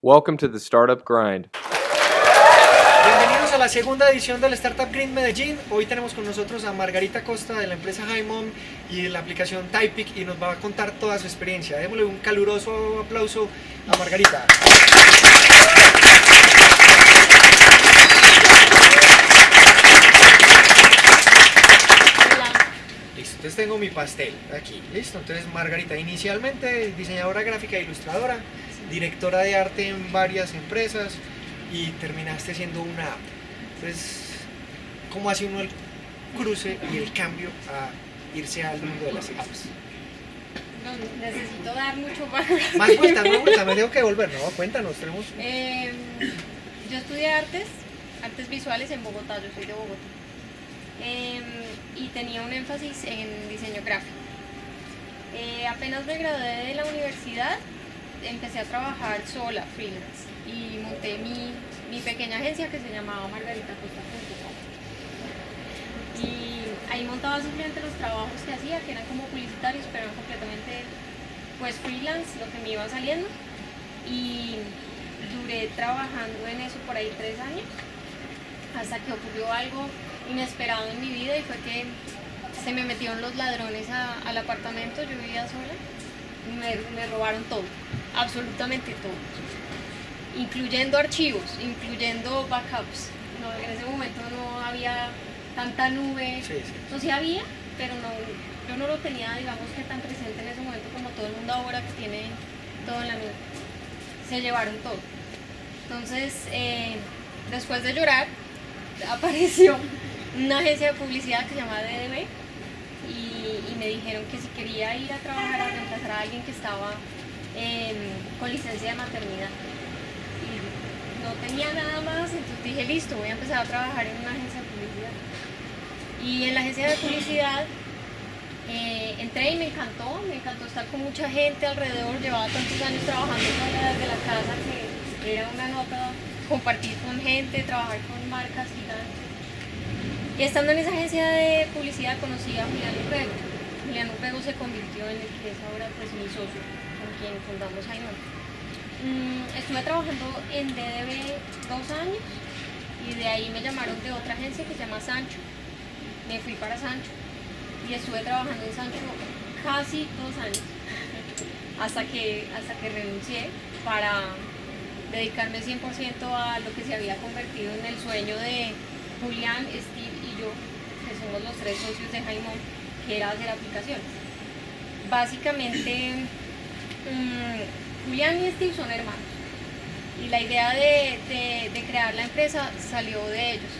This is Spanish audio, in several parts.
Welcome to the Startup Grind. Bienvenidos a la segunda edición del Startup Grind Medellín. Hoy tenemos con nosotros a Margarita Costa de la empresa HiMom y de la aplicación Typic y nos va a contar toda su experiencia. Démosle un caluroso aplauso a Margarita. Listo, entonces tengo mi pastel aquí. Listo, entonces Margarita, inicialmente diseñadora gráfica e ilustradora, directora de arte en varias empresas y terminaste siendo una app. Entonces, ¿cómo hace uno el cruce y el cambio a irse al mundo de las apps? No, necesito dar mucho más. Más vueltas, me tengo que volver, ¿no? Cuéntanos, tenemos... Yo estudié artes visuales en Bogotá, yo soy de Bogotá. Y tenía un énfasis en diseño gráfico. Apenas me gradué de la universidad, empecé a trabajar sola, freelance, y monté mi pequeña agencia que se llamaba margaritacosta.com. Y ahí montaba simplemente los trabajos que hacía, que eran como publicitarios, pero eran completamente pues freelance, lo que me iba saliendo. Y duré trabajando en eso por ahí 3 años, hasta que ocurrió algo inesperado en mi vida y fue que se me metieron los ladrones al apartamento. Yo vivía sola, me robaron todo, absolutamente todo, incluyendo archivos, incluyendo backups. No, en ese momento no había tanta nube, no, sí había, pero no, yo no lo tenía, digamos, que tan presente en ese momento como todo el mundo ahora que tiene todo en la nube. Se llevaron todo. Entonces, después de llorar, apareció una agencia de publicidad que se llama DDB y me dijeron que si quería ir a trabajar a reemplazar a alguien que estaba con licencia de maternidad y no tenía nada más, entonces dije listo, voy a empezar a trabajar en una agencia de publicidad. Y en la agencia de publicidad entré y me encantó estar con mucha gente alrededor. Llevaba tantos años trabajando desde la casa que era una nota compartir con gente, trabajar con marcas gigantes. Y estando en esa agencia de publicidad conocí a Julián Urrego. Julián Urrego se convirtió en el que es ahora pues mi socio, con quien fundamos HiMom. Estuve trabajando en DDB 2 años y de ahí me llamaron de otra agencia que se llama Sancho. Me fui para Sancho y estuve trabajando en Sancho casi 2 años hasta que renuncié para dedicarme 100% a lo que se había convertido en el sueño de Julián, Steve y yo, que somos los 3 socios de HiMom, que era hacer aplicaciones. Básicamente, Julián y Steve son hermanos y la idea de crear la empresa salió de ellos.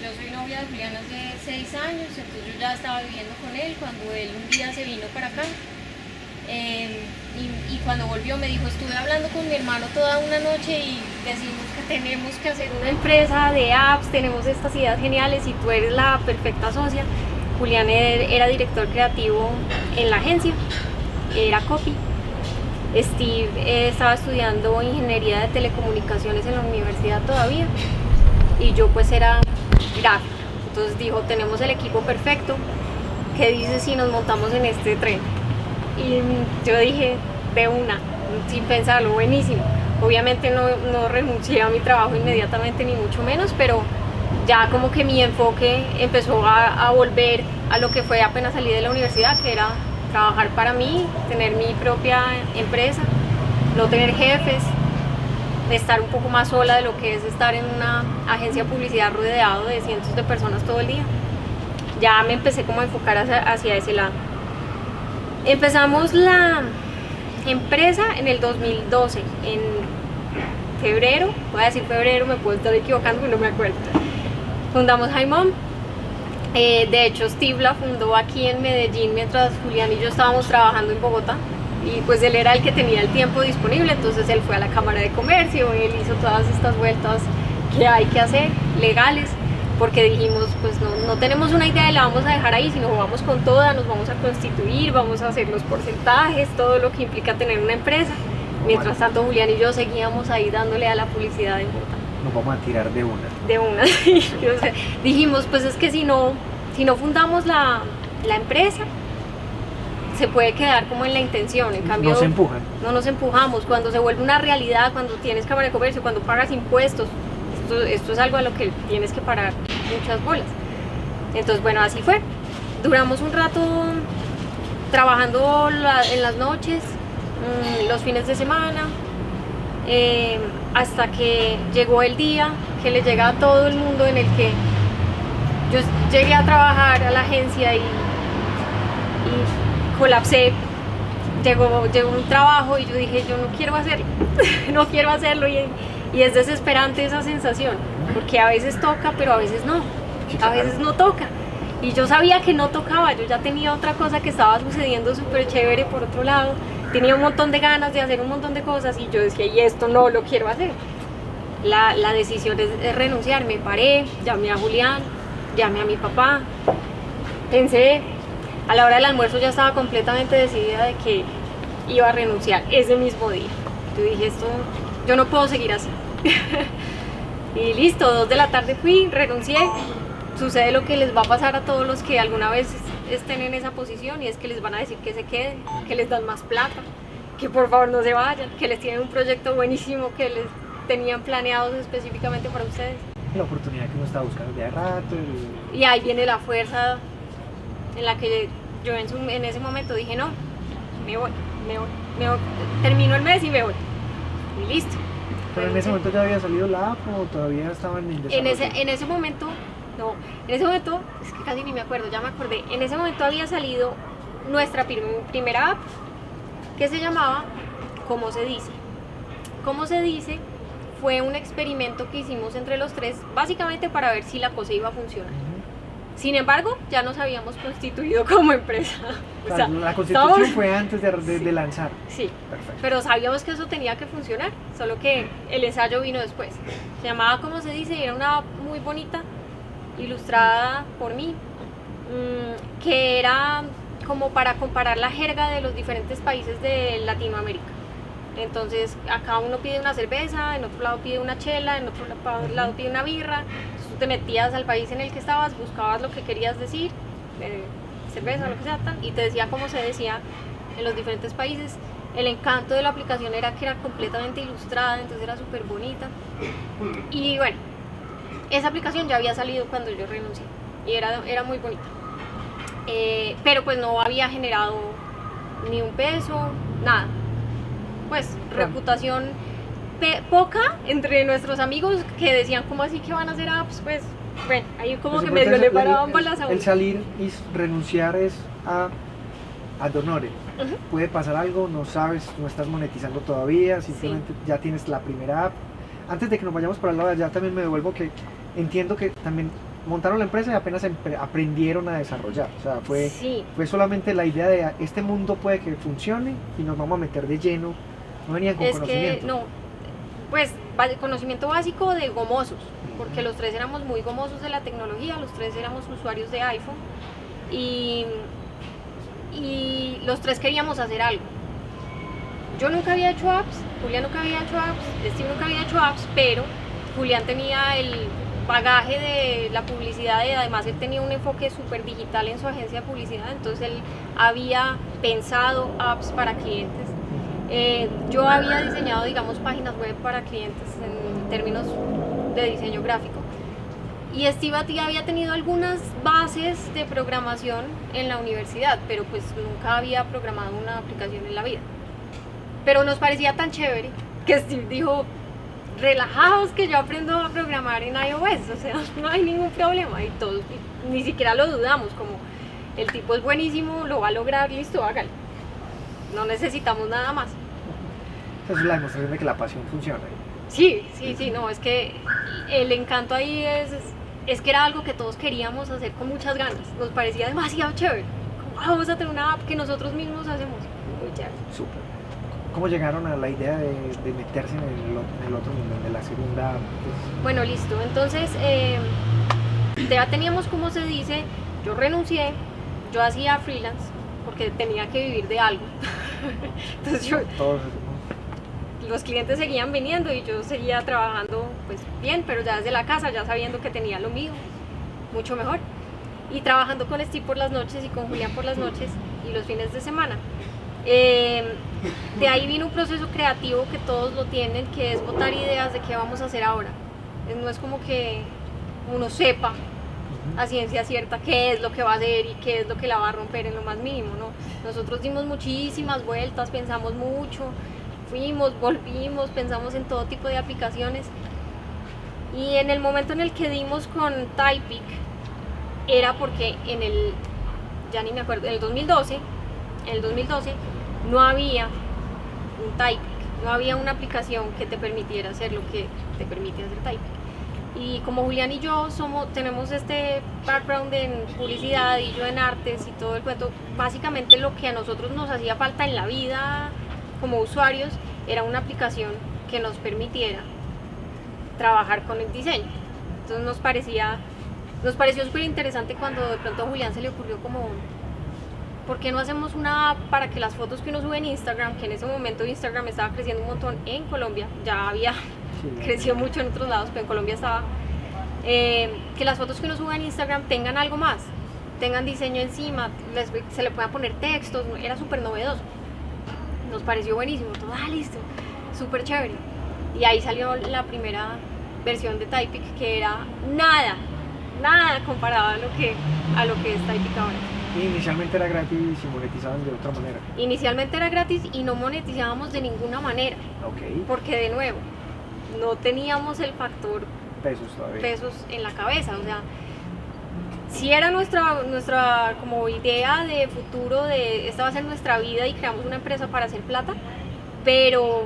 Yo soy novia de Julián hace 6 años, entonces yo ya estaba viviendo con él cuando él un día se vino para acá. Y cuando volvió me dijo, estuve hablando con mi hermano toda una noche y decimos que tenemos que hacer una empresa de apps, tenemos estas ideas geniales y tú eres la perfecta socia. Julián era director creativo en la agencia, era copy. Steve estaba estudiando ingeniería de telecomunicaciones en la universidad todavía y yo pues era gráfica. Entonces dijo, tenemos el equipo perfecto, ¿qué dices si nos montamos en este tren? Y yo dije, de una, sin pensarlo, buenísimo. Obviamente no renuncié a mi trabajo inmediatamente, ni mucho menos, pero ya como que mi enfoque empezó a volver a lo que fue apenas salí de la universidad, que era trabajar para mí, tener mi propia empresa, no tener jefes, estar un poco más sola de lo que es estar en una agencia de publicidad rodeado de cientos de personas todo el día. Ya me empecé como a enfocar hacia ese lado. Empezamos la empresa en el 2012, en febrero, voy a decir febrero, me puedo estar equivocando pero no me acuerdo. Fundamos HiMom. De hecho Steve la fundó aquí en Medellín mientras Julián y yo estábamos trabajando en Bogotá y pues él era el que tenía el tiempo disponible, entonces él fue a la Cámara de Comercio, él hizo todas estas vueltas que hay que hacer, legales, porque dijimos, pues no tenemos una idea y la vamos a dejar ahí, sino vamos con toda, nos vamos a constituir, vamos a hacer los porcentajes, todo lo que implica tener una empresa. Mientras tanto, Julián y yo seguíamos ahí dándole a la publicidad en Bogotá. Nos vamos a tirar de una. De una, sí. Dijimos, pues es que si no fundamos la empresa, se puede quedar como en la intención, en cambio No se empujan. no nos empujamos. Cuando se vuelve una realidad, cuando tienes Cámara de Comercio, cuando pagas impuestos, esto es algo a lo que tienes que parar muchas bolas. Entonces, bueno, así fue. Duramos un rato trabajando en las noches, los fines de semana, hasta que llegó el día que le llega a todo el mundo, en el que yo llegué a trabajar a la agencia y colapsé. Llegó un trabajo y yo dije, yo no quiero hacerlo, no quiero hacerlo, y es desesperante esa sensación, porque a veces toca, pero a veces no, a veces no toca. Y yo sabía que no tocaba, yo ya tenía otra cosa que estaba sucediendo súper chévere por otro lado, tenía un montón de ganas de hacer un montón de cosas y yo decía, y esto no lo quiero hacer. La decisión es renunciar. Me paré, llamé a Julián, llamé a mi papá, pensé, a la hora del almuerzo ya estaba completamente decidida de que iba a renunciar ese mismo día. Yo dije, esto, yo no puedo seguir así. Y listo, 2 de la tarde fui, renuncié. Sucede lo que les va a pasar a todos los que alguna vez estén en esa posición, y es que les van a decir que se queden, que les dan más plata, que por favor no se vayan, que les tienen un proyecto buenísimo que les tenían planeados específicamente para ustedes. La oportunidad que uno estaba buscando de rato. Y ahí viene la fuerza en la que yo en ese momento dije, no, me voy, termino el mes y me voy. Y listo. Pero en ese momento ya había salido la app o todavía estaban en desarrollo. En ese momento, es que casi ni me acuerdo, ya me acordé. En ese momento había salido nuestra primera app, que se llamaba ¿Cómo se dice? ¿Cómo se dice? Fue un experimento que hicimos entre los tres, básicamente para ver si la cosa iba a funcionar. Sin embargo, ya nos habíamos constituido como empresa. O sea, la constitución fue antes de lanzar. Sí, perfecto. Pero sabíamos que eso tenía que funcionar, solo que el ensayo vino después. Se llamaba ¿Cómo se dice? Y era una app muy bonita, ilustrada por mí, que era como para comparar la jerga de los diferentes países de Latinoamérica. Entonces, acá uno pide una cerveza, en otro lado pide una chela, en otro lado pide una birra. Entonces, tú te metías al país en el que estabas, buscabas lo que querías decir, cerveza, lo que sea, y te decía cómo se decía en los diferentes países. El encanto de la aplicación era que era completamente ilustrada, entonces era súper bonita. Y bueno, esa aplicación ya había salido cuando yo renuncié y era muy bonita. Pero pues no había generado ni un peso, nada. Pues reputación poca entre nuestros amigos, que decían como así que van a hacer apps, pues bueno, ahí como que medio le paraban bolas a uno. El salir y renunciar es ad honorem. Puede pasar algo, no sabes, no estás monetizando todavía, simplemente ya tienes la primera app. Antes de que nos vayamos para el lado de allá, también me devuelvo que entiendo que también montaron la empresa y apenas aprendieron a desarrollar. O sea, fue solamente la idea de este mundo puede que funcione y nos vamos a meter de lleno. No venían con conocimiento. Que no, pues conocimiento básico de gomosos, porque los tres éramos muy gomosos de la tecnología, los tres éramos usuarios de iPhone y los tres queríamos hacer algo. Yo nunca había hecho apps, Julián nunca había hecho apps, Steve nunca había hecho apps, pero Julián tenía el bagaje de la publicidad y además él tenía un enfoque súper digital en su agencia de publicidad, entonces él había pensado apps para clientes. Yo había diseñado, digamos, páginas web para clientes en términos de diseño gráfico. Y Steve había tenido algunas bases de programación en la universidad, pero pues nunca había programado una aplicación en la vida. Pero nos parecía tan chévere que Steve dijo, relajaos que yo aprendo a programar en iOS, o sea, no hay ningún problema. Y todos, ni siquiera lo dudamos, como el tipo es buenísimo, lo va a lograr, listo, hágalo. No necesitamos nada más. Esa es la demostración de que la pasión funciona. Sí, no, es que el encanto ahí es que era algo que todos queríamos hacer con muchas ganas. Nos parecía demasiado chévere. Como, vamos a tener una app que nosotros mismos hacemos. Muy chévere. Súper. ¿Cómo llegaron a la idea de meterse en el otro mundo, de la segunda app? Bueno, listo. Entonces, ya teníamos, como se dice, yo renuncié, yo hacía freelance porque tenía que vivir de algo. Entonces los clientes seguían viniendo y yo seguía trabajando pues bien, pero ya desde la casa, ya sabiendo que tenía lo mío, mucho mejor. Y trabajando con Steve por las noches y con Julián por las noches, y los fines de semana. De ahí vino un proceso creativo que todos lo tienen, que es botar ideas de qué vamos a hacer ahora. No es como que uno sepa a ciencia cierta qué es lo que va a hacer y qué es lo que la va a romper en lo más mínimo, ¿no? Nosotros dimos muchísimas vueltas, pensamos mucho, fuimos, volvimos, pensamos en todo tipo de aplicaciones, y en el momento en el que dimos con Typeik era porque ya ni me acuerdo, en el 2012 no había un Typeik, no había una aplicación que te permitiera hacer lo que te permite hacer Typeik. Y como Julián y yo tenemos este background en publicidad y yo en artes y todo el cuento, básicamente lo que a nosotros nos hacía falta en la vida como usuarios era una aplicación que nos permitiera trabajar con el diseño. Entonces nos pareció súper interesante cuando de pronto a Julián se le ocurrió como, ¿por qué no hacemos una app para que las fotos que uno sube en Instagram, que en ese momento Instagram estaba creciendo un montón en Colombia, ya había creció mucho en otros lados, pero en Colombia estaba, que las fotos que uno sube en Instagram tengan algo más, tengan diseño encima, se le puedan poner textos, era súper novedoso. Nos pareció buenísimo, todo, listo, súper chévere. Y ahí salió la primera versión de Typeik, que era nada comparado a lo que es Typeik ahora. Inicialmente era gratis y monetizaban de otra manera. Inicialmente era gratis y no monetizábamos de ninguna manera, porque de nuevo, no teníamos el factor pesos en la cabeza, o sea, sí era nuestra como idea de futuro, de esta va a ser nuestra vida y creamos una empresa para hacer plata, pero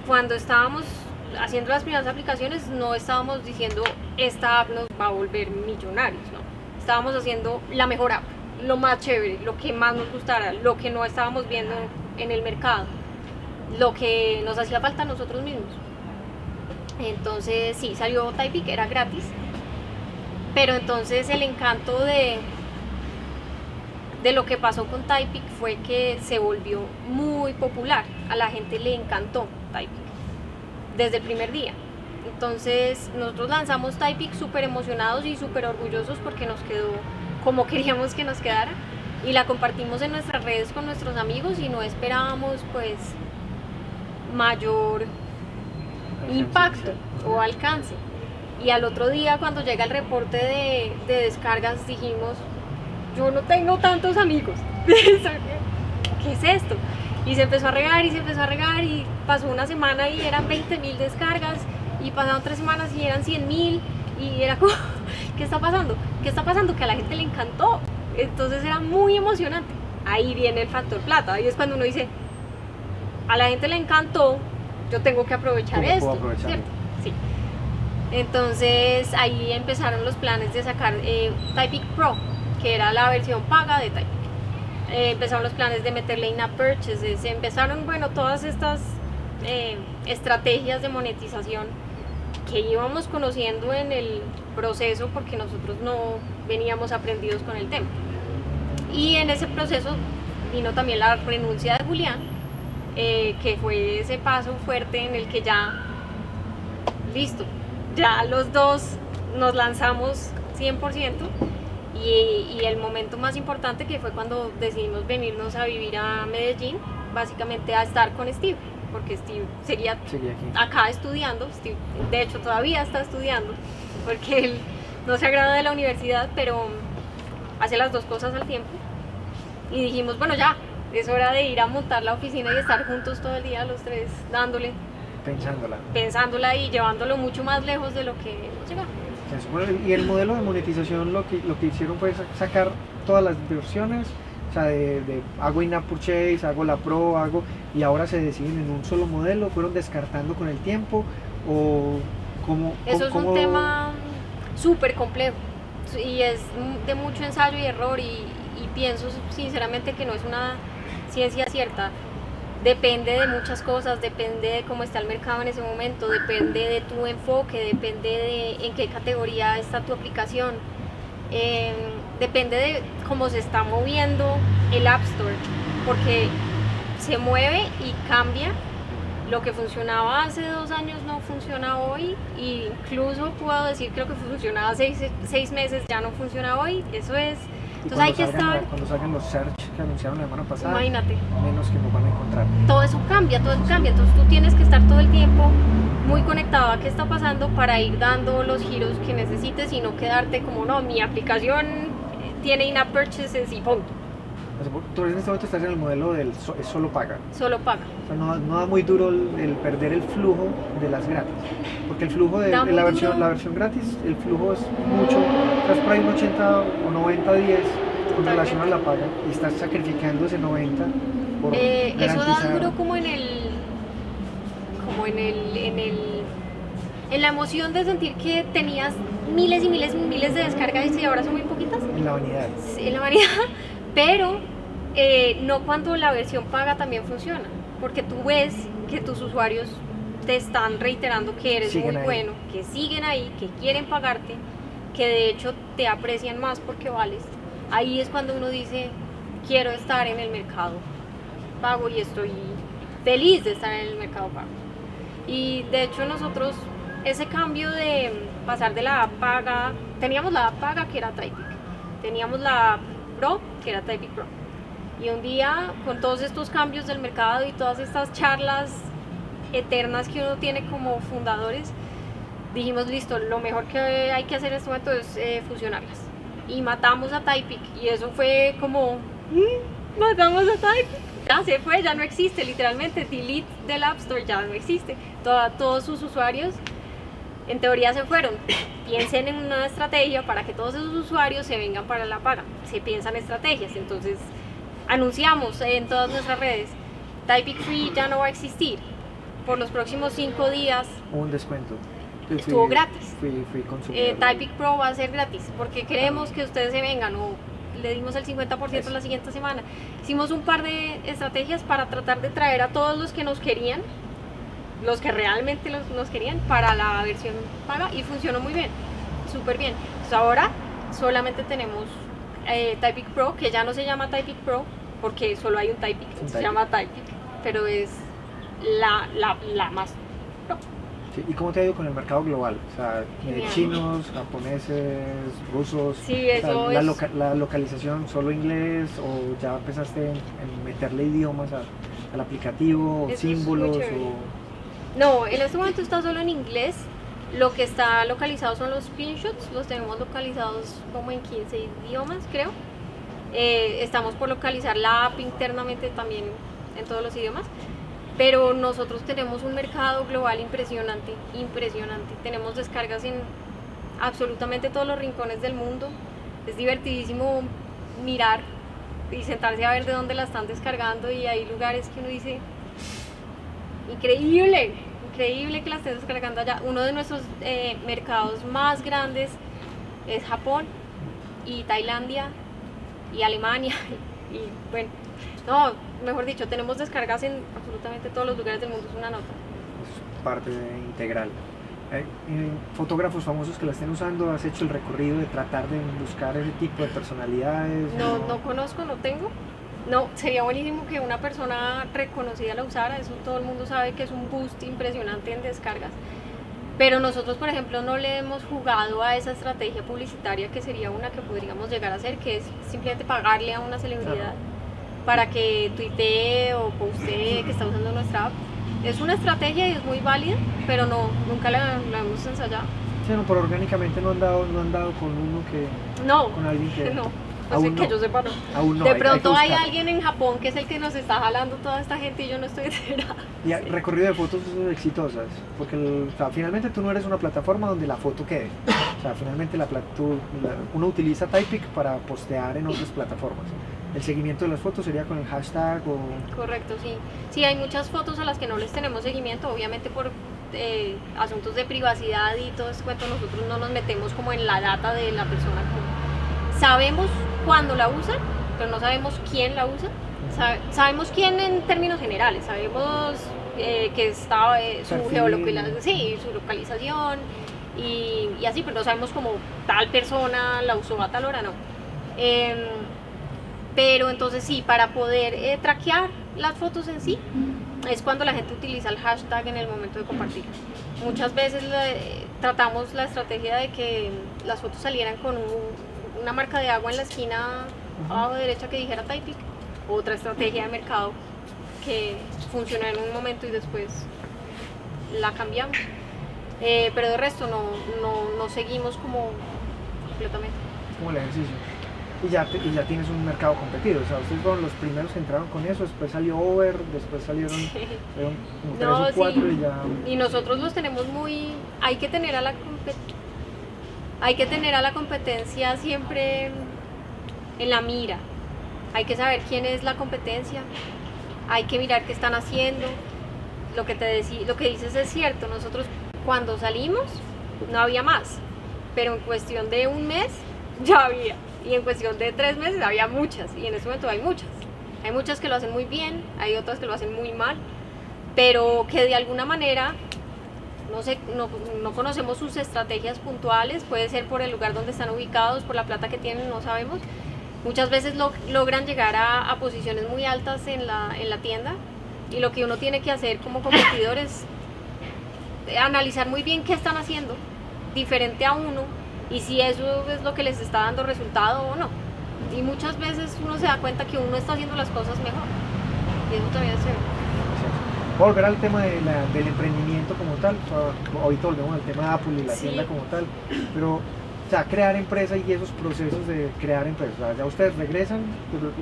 cuando estábamos haciendo las primeras aplicaciones no estábamos diciendo esta app nos va a volver millonarios, no, estábamos haciendo la mejor app, lo más chévere, lo que más nos gustara, lo que no estábamos viendo en el mercado, lo que nos hacía falta a nosotros mismos. Entonces sí, salió Typeik, era gratis, pero entonces el encanto de lo que pasó con Typeik fue que se volvió muy popular, a la gente le encantó Typeik desde el primer día. Entonces nosotros lanzamos Typeik súper emocionados y súper orgullosos porque nos quedó como queríamos que nos quedara, y la compartimos en nuestras redes con nuestros amigos y no esperábamos pues mayor impacto o alcance. Y al otro día, cuando llega el reporte de descargas, dijimos, yo no tengo tantos amigos, ¿qué es esto? Y se empezó a regar y pasó una semana y eran 20.000 descargas, y pasaron 3 semanas y eran 100.000, y era como, ¿qué está pasando? Que a la gente le encantó. Entonces era muy emocionante. Ahí viene el factor plata, ahí es cuando uno dice, a la gente le encantó, yo tengo que aprovechar esto, ¿cierto? Sí. Entonces ahí empezaron los planes de sacar Typeik Pro, que era la versión paga de Typeik. Empezaron los planes de meterle in-app purchases, empezaron, bueno, todas estas estrategias de monetización que íbamos conociendo en el proceso porque nosotros no veníamos aprendidos con el tema. Y en ese proceso vino también la renuncia de Julián, que fue ese paso fuerte en el que ya, listo, ya los dos nos lanzamos 100%, y el momento más importante que fue cuando decidimos venirnos a vivir a Medellín, básicamente a estar con Steve, porque Steve seguía aquí acá estudiando. Steve, de hecho, todavía está estudiando, porque él no se graduó de la universidad, pero hace las dos cosas al tiempo, y dijimos, bueno, ya es hora de ir a montar la oficina y estar juntos todo el día los tres, dándole, pensándola y llevándolo mucho más lejos de lo que hemos llegado. Y el modelo de monetización lo que hicieron fue sacar todas las versiones, o sea, hago in-app purchase, hago la Pro, y ahora se deciden en un solo modelo, fueron descartando con el tiempo, o cómo. Eso es un tema súper complejo y es de mucho ensayo y error, y pienso sinceramente que no es una ciencia cierta. Depende de muchas cosas, depende de cómo está el mercado en ese momento, depende de tu enfoque, depende de en qué categoría está tu aplicación, depende de cómo se está moviendo el App Store, porque se mueve y cambia. Lo que funcionaba hace 2 años no funciona hoy, e incluso puedo decir que lo que funcionaba hace 6 meses ya no funciona hoy. Eso es Entonces hay que estar, cuando salgan los search que anunciaron la semana pasada, imagínate, menos que nos van a encontrar. todo eso cambia, entonces tú tienes que estar todo el tiempo muy conectado a qué está pasando para ir dando los giros que necesites y no quedarte como, no, mi aplicación tiene in-app purchases y punto, O sea, tú en este momento estás en el modelo del es solo paga. solo paga. O sea, no da muy duro el perder el flujo de las gratis. Porque el flujo de Da muy la duro. versión gratis, el flujo es mucho, estás por ahí un 80 o 90-10 con relación a la paga y estás sacrificando ese 90 por Eso da garantizar. duro como en la emoción de sentir que tenías miles y miles y miles de descargas y ahora son muy poquitas. En la vanidad. Sí, en la variedad, pero no cuando la versión paga también funciona, porque tú ves que tus usuarios te están reiterando que eres Siguen muy ahí. bueno, que siguen ahí, que quieren pagarte, que de hecho te aprecian más porque vales. Ahí es cuando uno dice, quiero estar en el mercado pago y estoy feliz de estar en el mercado pago. Y de hecho nosotros, ese cambio de pasar de la app paga, teníamos la app paga que era Typic, teníamos la app Pro que era Typic Pro. Y un día, con todos estos cambios del mercado y todas estas charlas eternas que uno tiene como fundadores, dijimos, listo, lo mejor que hay que hacer en este momento es fusionarlas. Y matamos a Typic. Y eso fue como, matamos a Typic. Ya se fue, ya no existe, literalmente, delete del App Store, ya no existe. Todos sus usuarios, en teoría, se fueron. Piensen en una estrategia para que todos esos usuarios se vengan para la paga. Se piensan estrategias, entonces anunciamos en todas nuestras redes, Typic Free ya no va a existir. Por los próximos 5 días Hubo un descuento. Yo estuvo gratis. Fui consumidor. Typic Pro va a ser gratis porque queremos que ustedes se vengan, o le dimos el 50% la siguiente semana. Hicimos un par de estrategias para tratar de traer a todos los que nos querían, los que realmente nos querían, para la versión paga, y funcionó muy bien, súper bien. Entonces ahora solamente tenemos Typic Pro, que ya no se llama Typic Pro porque solo hay un Typic, se Typic. llama Typic, pero es la más pro. Sí, ¿y cómo te ha ido con el mercado global? O sea, Genial. chinos, japoneses, rusos. Sí, O sea, eso la, es- la localización solo inglés, o ya empezaste en meterle idiomas al aplicativo, o Eso es símbolos, muy chévere. o No, en este momento está solo en inglés. Lo que está localizado son los screenshots, los tenemos localizados como en 15 idiomas, creo. Estamos por localizar la app internamente también en todos los idiomas. Pero nosotros tenemos un mercado global impresionante, impresionante. Tenemos descargas en absolutamente todos los rincones del mundo. Es divertidísimo mirar y sentarse a ver de dónde la están descargando, y hay lugares que uno dice, increíble, increíble que la estén descargando allá. Uno de nuestros mercados más grandes es Japón y Tailandia y Alemania y bueno, no, mejor dicho, tenemos descargas en absolutamente todos los lugares del mundo, es una nota. es parte integral. Fotógrafos famosos que la estén usando, ¿has hecho el recorrido de tratar de buscar ese tipo de personalidades? No conozco, no tengo. No, sería buenísimo que una persona reconocida la usara, eso todo el mundo sabe que es un boost impresionante en descargas. Pero nosotros, por ejemplo, no le hemos jugado a esa estrategia publicitaria que sería una que podríamos llegar a hacer, que es simplemente pagarle a una celebridad para que tuitee o postee que está usando nuestra app. Es una estrategia y es muy válida, pero nunca la hemos ensayado. Sí, no, pero orgánicamente no han dado con uno que, No, con alguien que no, aún que no. yo sepa no. Aún no, De hay que pronto hay buscar. alguien en Japón que es el que nos está jalando toda esta gente y yo no estoy enterada. Y recorrido de fotos exitosas, porque o sea, finalmente tú no eres una plataforma donde la foto quede. O sea, finalmente uno utiliza Typic para postear en otras plataformas. El seguimiento de las fotos sería con el hashtag o... Correcto, sí. Sí, hay muchas fotos a las que no les tenemos seguimiento, obviamente por asuntos de privacidad y todo este cuento. Nosotros no nos metemos como en la data de la persona. Sabemos cuándo la usan, pero no sabemos quién la usa. Sabemos quién en términos generales, sabemos que está su su localización y así, pero no sabemos como tal persona la usó a tal hora, no. Pero entonces sí, para poder traquear las fotos en sí, es cuando la gente utiliza el hashtag en el momento de compartir. Muchas veces tratamos la estrategia de que las fotos salieran con una marca de agua en la esquina abajo derecha que dijera Typic, otra estrategia de mercado que funcionó en un momento y después la cambiamos. Pero de resto no seguimos como completamente. Como el ejercicio. Y ya tienes un mercado competido, o sea, ustedes fueron los primeros que entraron con eso, después salió Over, después fueron como 3 o 4 sí. y ya... Y nosotros los tenemos muy... Hay que tener a la competencia siempre en la mira. Hay que saber quién es la competencia, hay que mirar qué están haciendo. Lo que dices es cierto, nosotros cuando salimos no había más, pero en cuestión de un mes ya había. Y en cuestión de 3 meses había muchas, y en este momento hay muchas. Hay muchas que lo hacen muy bien, hay otras que lo hacen muy mal, pero que de alguna manera, no conocemos sus estrategias puntuales, puede ser por el lugar donde están ubicados, por la plata que tienen, no sabemos. Muchas veces logran llegar a posiciones muy altas en la tienda, y lo que uno tiene que hacer como competidor es analizar muy bien qué están haciendo, diferente a uno, y si eso es lo que les está dando resultado o no. Y muchas veces uno se da cuenta que uno está haciendo las cosas mejor, y eso todavía es chévere. Volver al tema del emprendimiento como tal, o sea, ahorita volvemos al tema de Apple y la tienda como tal, pero o sea, crear empresa y esos procesos de crear empresa, o sea, ya ustedes regresan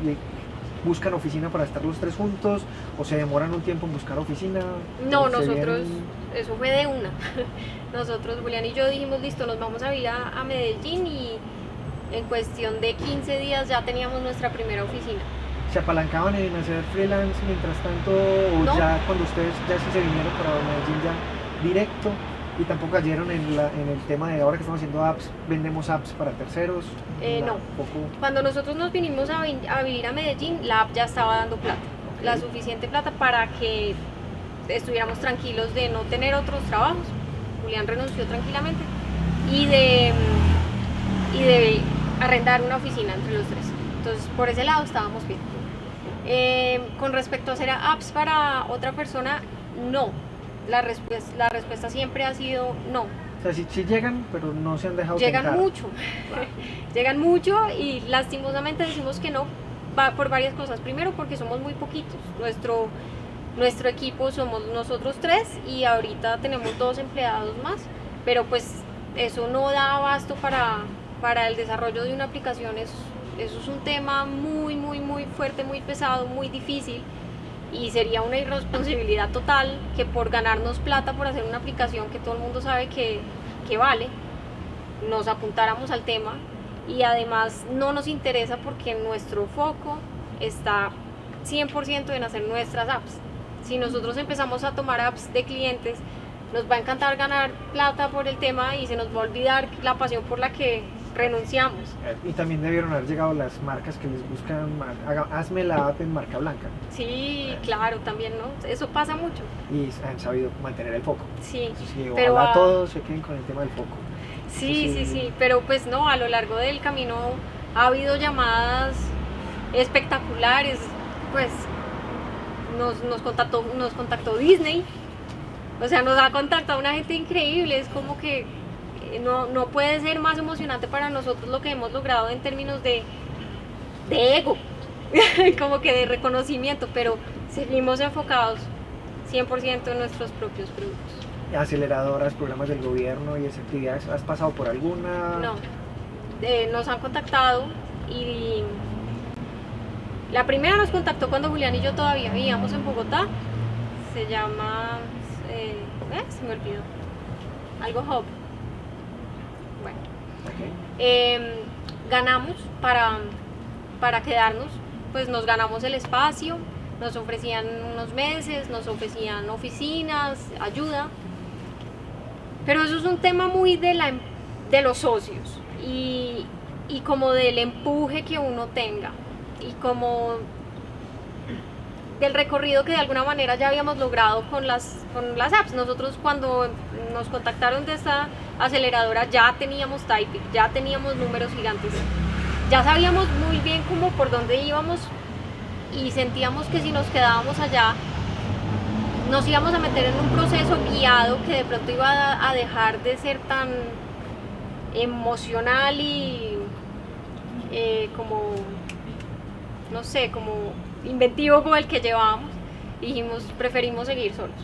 y buscan oficina para estar los 3 juntos, o se demoran un tiempo en buscar oficina. No, nosotros, eso fue de una. Nosotros, Julián y yo dijimos, listo, nos vamos a ir a Medellín, y en cuestión de 15 días ya teníamos nuestra primera oficina. ¿Se apalancaban en hacer freelance mientras tanto, o no, ya cuando ustedes ya sí se vinieron para Medellín ya directo, y tampoco cayeron en el tema de ahora que estamos haciendo apps, vendemos apps para terceros? No, cuando nosotros nos vinimos a vivir a Medellín, la app ya estaba dando plata, la suficiente plata para que estuviéramos tranquilos de no tener otros trabajos. Julián renunció tranquilamente y de arrendar una oficina entre los 3. Entonces, por ese lado estábamos bien. Con respecto a hacer apps para otra persona, no. La respuesta siempre ha sido no. O sea, sí llegan, pero no se han dejado Llegan tentar. mucho. Llegan mucho, y lastimosamente decimos que no por varias cosas. Primero, porque somos muy poquitos. Nuestro equipo somos nosotros 3, y ahorita tenemos 2 empleados más, pero pues eso no da abasto para el desarrollo de una aplicación. Eso es un tema muy, muy, muy fuerte, muy pesado, muy difícil, y sería una irresponsabilidad total que por ganarnos plata por hacer una aplicación que todo el mundo sabe que vale, nos apuntáramos al tema. Y además no nos interesa porque nuestro foco está 100% en hacer nuestras apps. Si nosotros empezamos a tomar apps de clientes, nos va a encantar ganar plata por el tema y se nos va a olvidar la pasión por la que renunciamos. Y también debieron haber llegado las marcas que les buscan, hazme la app en marca blanca. Sí, claro, también, ¿no? Eso pasa mucho. Y han sabido mantener el foco. Sí, Sí, pero ojalá todos se queden con el tema del foco. Sí, pero pues no, a lo largo del camino ha habido llamadas espectaculares, pues nos contactó Disney, o sea, nos ha contactado una gente increíble. Es como que no puede ser más emocionante para nosotros lo que hemos logrado en términos de ego, como que de reconocimiento, pero seguimos enfocados 100% en nuestros propios productos. Aceleradoras, programas del gobierno y esas actividades, ¿has pasado por alguna? No, nos han contactado, y la primera nos contactó cuando Julián y yo todavía vivíamos en Bogotá. Se llama, se me olvidó, algo Hub. Bueno, ganamos para quedarnos, pues nos ganamos el espacio, nos ofrecían unos meses, nos ofrecían oficinas, ayuda. Pero eso es un tema muy de los socios, y como del empuje que uno tenga, y como del recorrido que de alguna manera ya habíamos logrado con las apps. Nosotros, cuando nos contactaron de esta aceleradora, ya teníamos Typic, ya teníamos números gigantes, ya sabíamos muy bien cómo por dónde íbamos, y sentíamos que si nos quedábamos allá nos íbamos a meter en un proceso guiado que de pronto iba a dejar de ser tan emocional y como, no sé, como inventivo como el que llevábamos, y dijimos, preferimos seguir solos.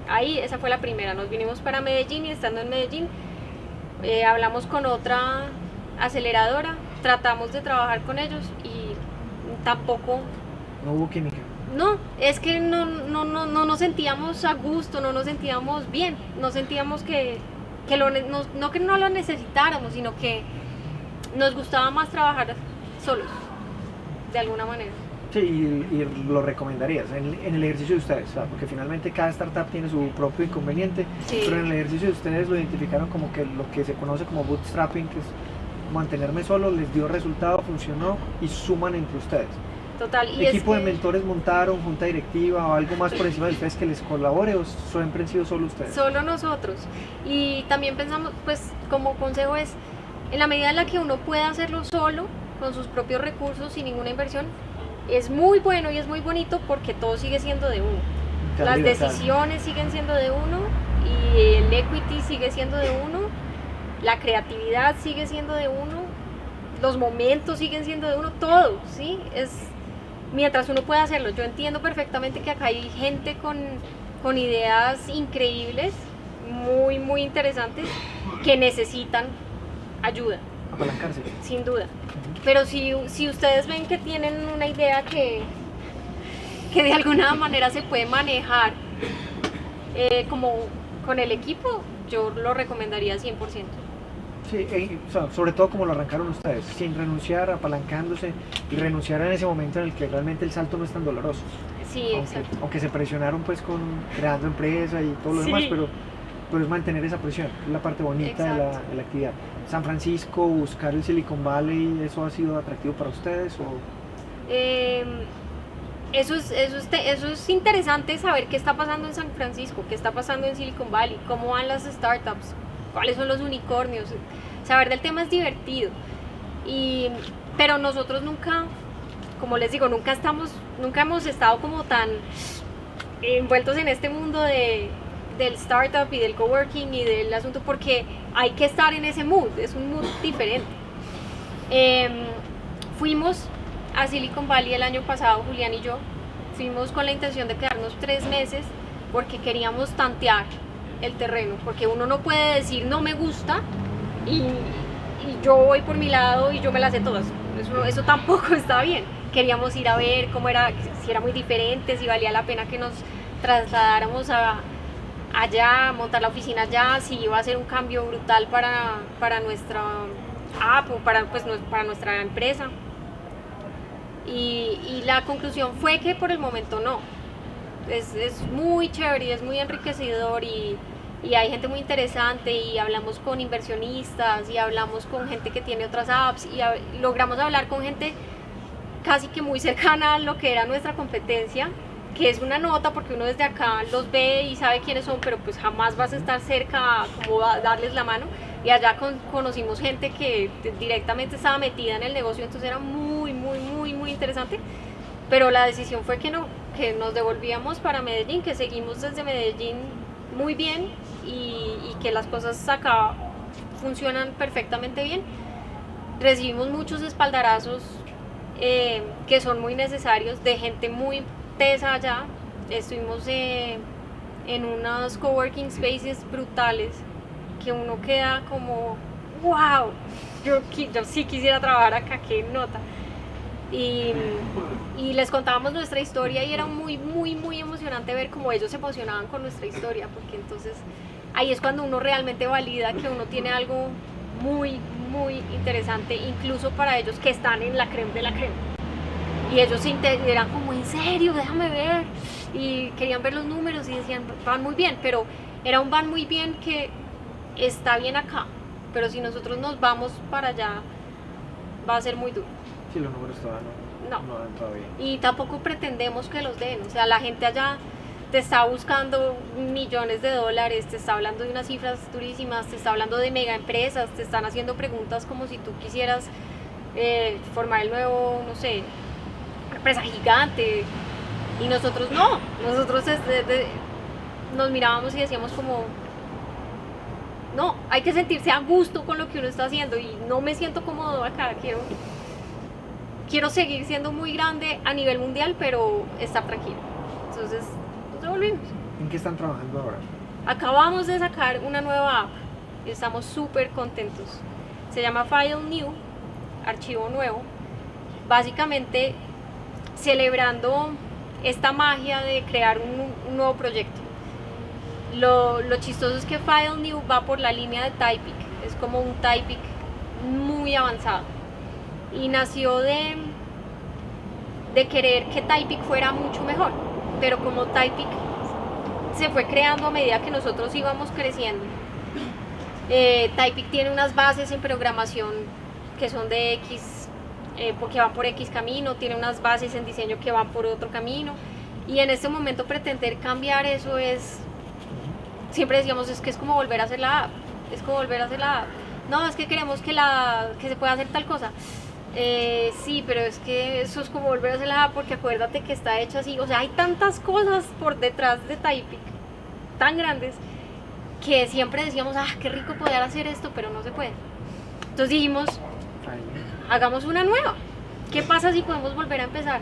Ahí esa fue la primera, nos vinimos para Medellín y estando en Medellín hablamos con otra aceleradora, tratamos de trabajar con ellos y tampoco... No hubo química. No, es que no nos sentíamos a gusto, no nos sentíamos bien, no sentíamos que no lo necesitáramos, sino que nos gustaba más trabajar solos, de alguna manera. Sí, y lo recomendarías en el ejercicio de ustedes, ¿sabes? Porque finalmente cada startup tiene su propio inconveniente, Sí. pero en el ejercicio de ustedes lo identificaron como que lo que se conoce como bootstrapping, que es mantenerme solo, les dio resultado, funcionó y suman entre ustedes. Total. Y ¿Equipo es de que mentores montaron, junta directiva o algo más por encima de ustedes que les colabore o siempre han sido solo ustedes? solo nosotros. Y también pensamos, pues como consejo es, en la medida en la que uno pueda hacerlo solo, con sus propios recursos, sin ninguna inversión, es muy bueno y es muy bonito porque todo sigue siendo de uno. Te da Las libertad. decisiones siguen siendo de uno y el equity sigue siendo de uno, la creatividad sigue siendo de uno, los momentos siguen siendo de uno, todo, ¿sí? Es mientras uno pueda hacerlo. Yo entiendo perfectamente que acá hay gente con ideas increíbles, muy, muy interesantes, que necesitan ayuda, Apalancarse. sin duda. Pero si ustedes ven que tienen una idea que de alguna manera se puede manejar como con el equipo, yo lo recomendaría 100%. Sí, o sea, sobre todo como lo arrancaron ustedes, sin renunciar, apalancándose y renunciar en ese momento en el que realmente el salto no es tan doloroso. Sí, exacto. Aunque se presionaron pues creando empresa y todo lo Sí. demás, pero es mantener esa presión, es la parte bonita Exacto. de la actividad. San Francisco, buscar el Silicon Valley, ¿eso ha sido atractivo para ustedes? O... Eso es interesante saber qué está pasando en San Francisco, qué está pasando en Silicon Valley, cómo van las startups, cuáles son los unicornios. Saber del tema es divertido. Pero nosotros nunca, como les digo, nunca hemos estado como tan envueltos en este mundo del startup y del coworking y del asunto, porque hay que estar en ese mood, es un mood diferente. Fuimos a Silicon Valley el año pasado, Julián y yo, fuimos con la intención de quedarnos 3 meses porque queríamos tantear el terreno, porque uno no puede decir no me gusta y yo voy por mi lado y yo me las sé todas, eso tampoco está bien. Queríamos ir a ver cómo era, si era muy diferente, si valía la pena que nos trasladáramos allá, montar la oficina allá, si iba a ser un cambio brutal para nuestra app o para nuestra empresa. Y la conclusión fue que por el momento no. Es muy chévere y es muy enriquecedor y hay gente muy interesante y hablamos con inversionistas y hablamos con gente que tiene otras apps y logramos hablar con gente casi que muy cercana a lo que era nuestra competencia, que es una nota porque uno desde acá los ve y sabe quiénes son, pero pues jamás vas a estar cerca como a darles la mano. Y allá conocimos gente que directamente estaba metida en el negocio, entonces era muy, muy, muy, muy interesante. Pero la decisión fue que no, que nos devolvíamos para Medellín, que seguimos desde Medellín muy bien y que las cosas acá funcionan perfectamente bien. Recibimos muchos espaldarazos que son muy necesarios de gente muy tesa allá. Estuvimos en unos coworking spaces brutales que uno queda como wow, yo sí quisiera trabajar acá, qué nota. Y les contábamos nuestra historia y era muy, muy, muy emocionante ver cómo ellos se emocionaban con nuestra historia, porque entonces ahí es cuando uno realmente valida que uno tiene algo muy, muy interesante, incluso para ellos que están en la creme de la creme. Y ellos eran como, en serio, déjame ver. Y querían ver los números y decían, van muy bien, pero era un van muy bien que está bien acá, pero si nosotros nos vamos para allá va a ser muy duro. Sí, los números todavía no dan todavía. Y tampoco pretendemos que los den, o sea, la gente allá te está buscando millones de dólares, te está hablando de unas cifras durísimas, te está hablando de mega empresas, te están haciendo preguntas como si tú quisieras formar el nuevo, no sé, empresa gigante, y nosotros no, nosotros nos mirábamos y decíamos como, no, hay que sentirse a gusto con lo que uno está haciendo y no me siento cómodo acá, quiero seguir siendo muy grande a nivel mundial, pero estar tranquilo. Entonces nos devolvimos. ¿En qué están trabajando ahora? Acabamos de sacar una nueva app y estamos súper contentos. Se llama File New, archivo nuevo. Básicamente celebrando esta magia de crear un nuevo proyecto. Lo chistoso es que File New va por la línea de Typic, es como un Typic muy avanzado y nació de querer que Typic fuera mucho mejor, pero como Typic se fue creando a medida que nosotros íbamos creciendo, Typic tiene unas bases en programación que son de X, porque van por X camino, tiene unas bases en diseño que van por otro camino, y en este momento pretender cambiar eso es, siempre decíamos, es que es como volver a hacer la app, es como volver a hacer la app. No, es que queremos que se pueda hacer tal cosa. Sí, pero es que eso es como volver a hacer la app, porque acuérdate que está hecho así. O sea, hay tantas cosas por detrás de Typic, tan grandes, que siempre decíamos, qué rico poder hacer esto, pero no se puede. Entonces dijimos, hagamos una nueva. ¿Qué pasa si podemos volver a empezar?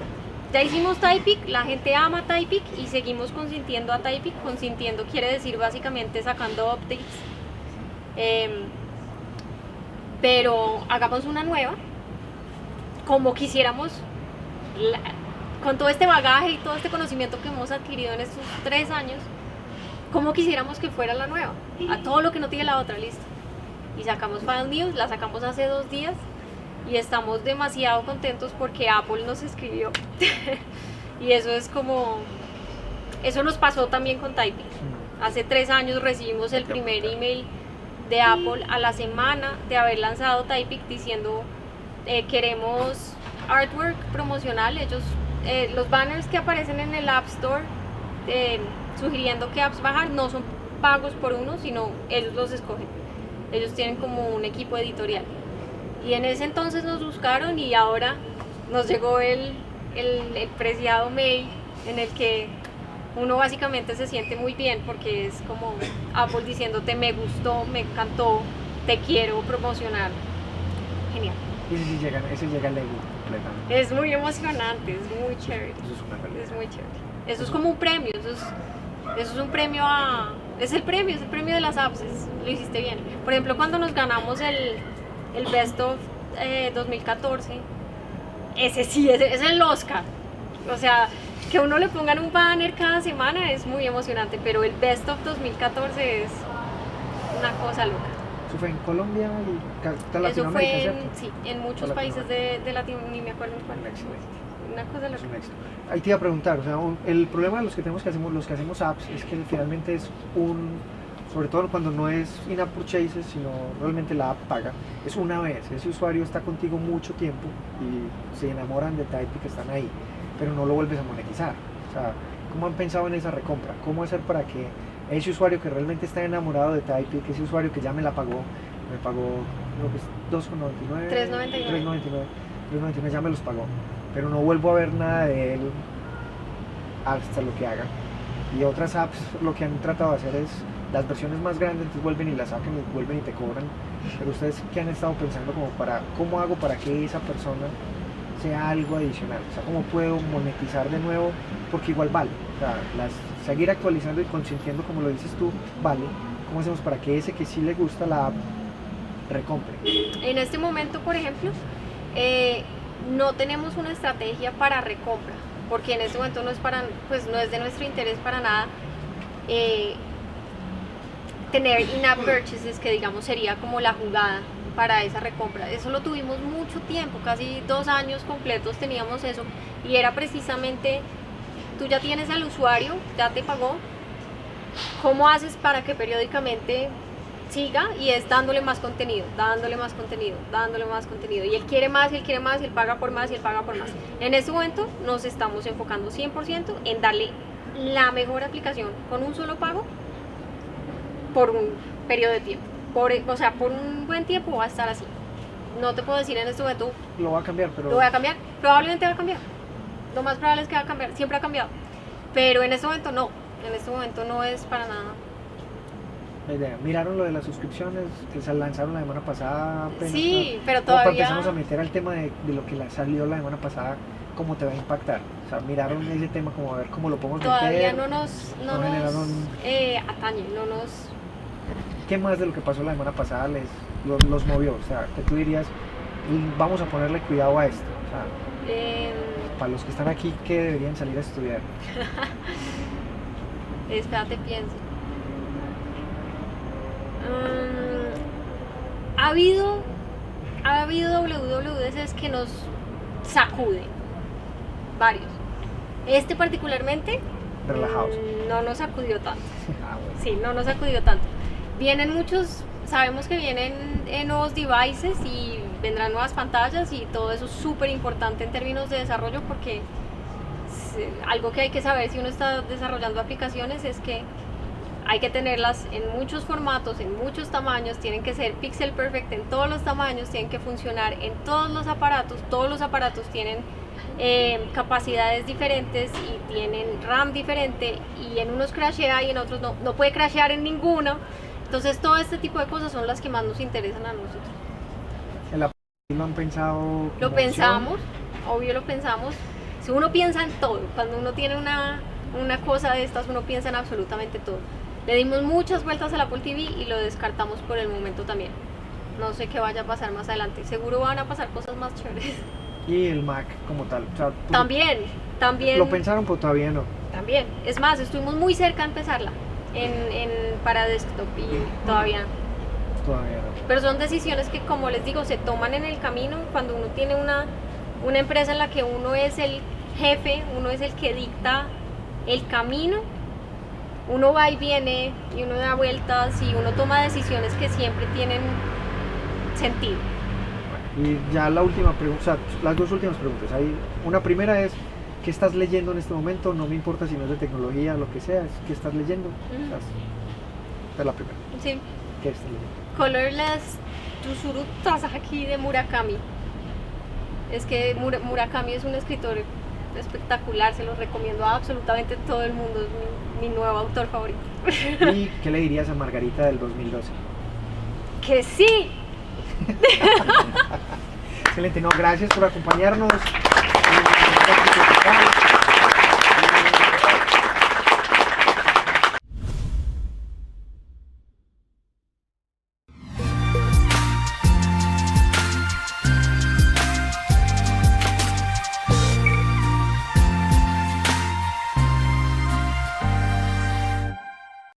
Ya hicimos Typic, la gente ama Typic y seguimos consintiendo a Typic. Consintiendo quiere decir básicamente sacando updates. Pero hagamos una nueva, como quisiéramos, con todo este bagaje y todo este conocimiento que hemos adquirido en estos 3 años, como quisiéramos que fuera la nueva, a todo lo que no tiene la otra, listo. Y sacamos File News, la sacamos hace 2 días y estamos demasiado contentos porque Apple nos escribió. Y eso es como, eso nos pasó también con Typic. Hace 3 años recibimos el primer email de Apple a la semana de haber lanzado Typic diciendo queremos artwork promocional. Ellos, los banners que aparecen en el App Store sugiriendo qué apps bajar no son pagos por uno, sino ellos los escogen. Ellos tienen como un equipo editorial. Y en ese entonces nos buscaron y ahora nos llegó el preciado mail en el que uno básicamente se siente muy bien porque es como Apple diciéndote me gustó, me encantó, te quiero promocionar. Genial. Y ese llega al ego completamente. Es muy emocionante, es muy chévere. Eso es una realidad. Es muy chévere. Eso es como un premio, eso es un premio es el premio de las apps, lo hiciste bien. Por ejemplo, cuando nos ganamos el Best of 2014, ese sí, es el Oscar. O sea, que uno le pongan un banner cada semana es muy emocionante, pero el Best of 2014 es una cosa loca. ¿Eso fue en Colombia y toda Eso Latinoamérica, fue cierto? sí, en muchos Toda países de Latinoamérica, ni me acuerdo en cuál. Excelente. Una cosa Es loca. un éxito. Ahí te iba a preguntar, o sea, el problema de los que hacemos apps es que finalmente es sobre todo cuando no es in-app purchases, sino realmente la app paga, es una vez. Ese usuario está contigo mucho tiempo y se enamoran de Typic que están ahí, pero no lo vuelves a monetizar. O sea, ¿cómo han pensado en esa recompra? ¿Cómo hacer para que ese usuario que realmente está enamorado de Typic, ese usuario que ya me pagó creo que es 2,99, 3,99 ya me los pagó, pero no vuelvo a ver nada de él hasta lo que haga? Y otras apps lo que han tratado de hacer es las versiones más grandes, entonces vuelven y las sacan y vuelven y te cobran. Pero ustedes, ¿qué han estado pensando cómo hago para que esa persona sea algo adicional? O sea, ¿cómo puedo monetizar de nuevo? Porque igual vale. O sea, seguir actualizando y consintiendo, como lo dices tú, vale. ¿Cómo hacemos para que ese que sí le gusta la app recompre? En este momento, por ejemplo, no tenemos una estrategia para recompra, porque en este momento no es de nuestro interés para nada tener in-app purchases, que digamos sería como la jugada para esa recompra. Eso lo tuvimos mucho tiempo, casi 2 años completos teníamos eso, y era precisamente, tú ya tienes al usuario, ya te pagó, ¿cómo haces para que periódicamente siga? Y es dándole más contenido, y él quiere más, y él paga por más, y él paga por más. En este momento nos estamos enfocando 100% en darle la mejor aplicación con un solo pago por un periodo de tiempo, por un buen tiempo va a estar así. No te puedo decir en este momento Lo va a cambiar, pero... lo voy a cambiar, probablemente va a cambiar, lo más probable es que va a cambiar, siempre ha cambiado, pero en este momento no es para nada La idea. ¿Miraron lo de las suscripciones que se lanzaron la semana pasada? Apenas, Sí, ¿no? pero Como para todavía... empezarnos a meter al tema de lo que salió la semana pasada, ¿cómo te va a impactar? O sea, miraron ese tema como a ver cómo lo podemos Todavía meter. no nos generaron- atañe, no nos... ¿Qué más de lo que pasó la semana pasada los movió? O sea, que tú dirías, vamos a ponerle cuidado a esto. O sea, em, para los que están aquí, ¿qué deberían salir a estudiar? espérate, pienso. Ha habido WWDCs que nos sacuden, varios. Este particularmente Relajados. no nos sacudió tanto. Ah, bueno. Sí, no nos sacudió tanto. Vienen muchos, sabemos que vienen nuevos devices y vendrán nuevas pantallas y todo eso es súper importante en términos de desarrollo porque algo que hay que saber si uno está desarrollando aplicaciones es que hay que tenerlas en muchos formatos, en muchos tamaños, tienen que ser pixel perfect en todos los tamaños, tienen que funcionar en todos los aparatos tienen capacidades diferentes y tienen RAM diferente y en unos crashea y en otros no puede crashear en ninguno. Entonces todo este tipo de cosas son las que más nos interesan a nosotros. ¿Lo han pensado? como Lo opción? pensamos, obvio lo pensamos. Si uno piensa en todo, cuando uno tiene una cosa de estas, uno piensa en absolutamente todo. Le dimos muchas vueltas al Apple TV y lo descartamos por el momento también. No sé qué vaya a pasar más adelante. Seguro van a pasar cosas más chéveres. Y el Mac como tal. O sea, tú- También. Lo pensaron, pero todavía no. También. Es más, estuvimos muy cerca de empezarla para desktop y todavía no. Todavía no. Pero son decisiones que, como les digo, se toman en el camino cuando uno tiene una empresa en la que uno es el jefe, uno es el que dicta el camino. Uno va y viene y uno da vueltas y uno toma decisiones que siempre tienen sentido. Y ya la última pregunta, o sea, las dos últimas preguntas. Hay, una primera es, ¿qué estás leyendo en este momento? No me importa si no es de tecnología, lo que sea, es ¿qué estás leyendo? Ujú. O sea, esta es la primera. Sí. ¿Qué estás leyendo? Colorless Tsuzuru Tazaki de Murakami. Es que Murakami es un escritor espectacular, se los recomiendo a absolutamente todo el mundo, es mi nuevo autor favorito. ¿Y qué le dirías a Margarita del 2012? ¡Que sí! Excelente, no, gracias por acompañarnos.